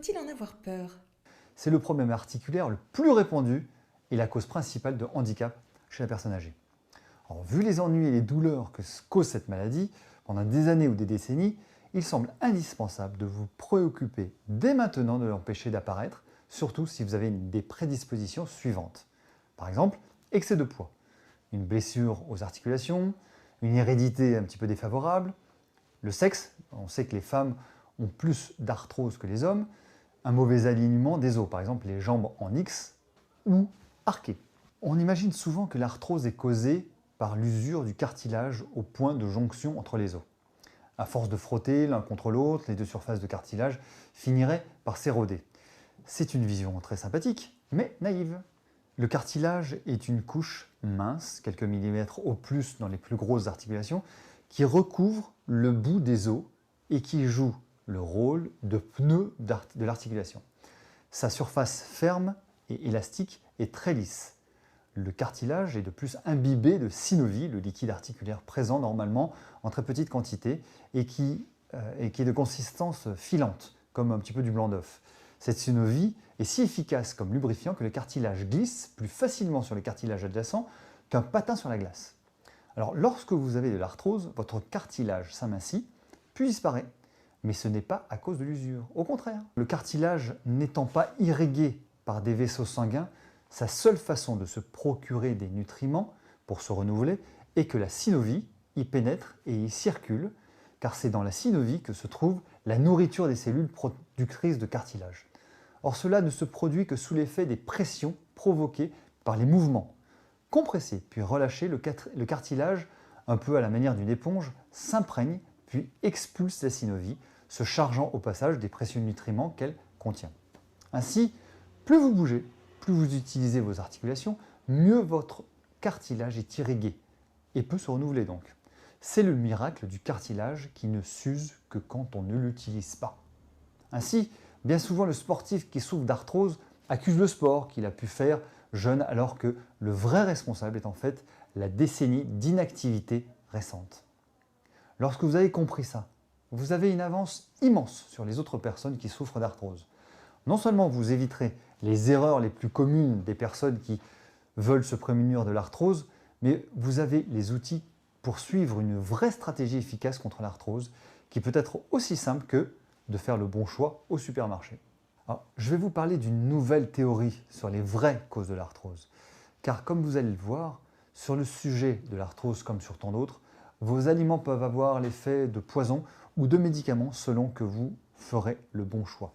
Faut-il en avoir peur? C'est le problème articulaire le plus répandu et la cause principale de handicap chez la personne âgée. Alors, vu les ennuis et les douleurs que cause cette maladie, pendant des années ou des décennies, il semble indispensable de vous préoccuper dès maintenant de l'empêcher d'apparaître, surtout si vous avez des prédispositions suivantes. Par exemple, excès de poids, une blessure aux articulations, une hérédité un petit peu défavorable, le sexe, on sait que les femmes ont plus d'arthrose que les hommes, un mauvais alignement des os, par exemple les jambes en X ou arquées. On imagine souvent que l'arthrose est causée par l'usure du cartilage au point de jonction entre les os. À force de frotter l'un contre l'autre, les deux surfaces de cartilage finiraient par s'éroder. C'est une vision très sympathique, mais naïve. Le cartilage est une couche mince, quelques millimètres au plus dans les plus grosses articulations, qui recouvre le bout des os et qui joue le rôle de pneu de l'articulation. Sa surface ferme et élastique est très lisse. Le cartilage est de plus imbibé de synovie, le liquide articulaire présent normalement en très petite quantité et qui est de consistance filante, comme un petit peu du blanc d'œuf. Cette synovie est si efficace comme lubrifiant que le cartilage glisse plus facilement sur les cartilages adjacents qu'un patin sur la glace. Alors, lorsque vous avez de l'arthrose, votre cartilage s'amincit, puis disparaît. Mais ce n'est pas à cause de l'usure. Au contraire, le cartilage n'étant pas irrigué par des vaisseaux sanguins, sa seule façon de se procurer des nutriments pour se renouveler est que la synovie y pénètre et y circule, car c'est dans la synovie que se trouve la nourriture des cellules productrices de cartilage. Or, cela ne se produit que sous l'effet des pressions provoquées par les mouvements. Compressé puis relâché, le cartilage, un peu à la manière d'une éponge, s'imprègne puis expulse la synovie, se chargeant au passage des précieux nutriments qu'elle contient. Ainsi, plus vous bougez, plus vous utilisez vos articulations, mieux votre cartilage est irrigué et peut se renouveler donc. C'est le miracle du cartilage qui ne s'use que quand on ne l'utilise pas. Ainsi, bien souvent le sportif qui souffre d'arthrose accuse le sport qu'il a pu faire jeune alors que le vrai responsable est en fait la décennie d'inactivité récente. Lorsque vous avez compris ça, vous avez une avance immense sur les autres personnes qui souffrent d'arthrose. Non seulement vous éviterez les erreurs les plus communes des personnes qui veulent se prémunir de l'arthrose, mais vous avez les outils pour suivre une vraie stratégie efficace contre l'arthrose qui peut être aussi simple que de faire le bon choix au supermarché. Alors, je vais vous parler d'une nouvelle théorie sur les vraies causes de l'arthrose. Car comme vous allez le voir, sur le sujet de l'arthrose comme sur tant d'autres, vos aliments peuvent avoir l'effet de poison ou de médicaments selon que vous ferez le bon choix.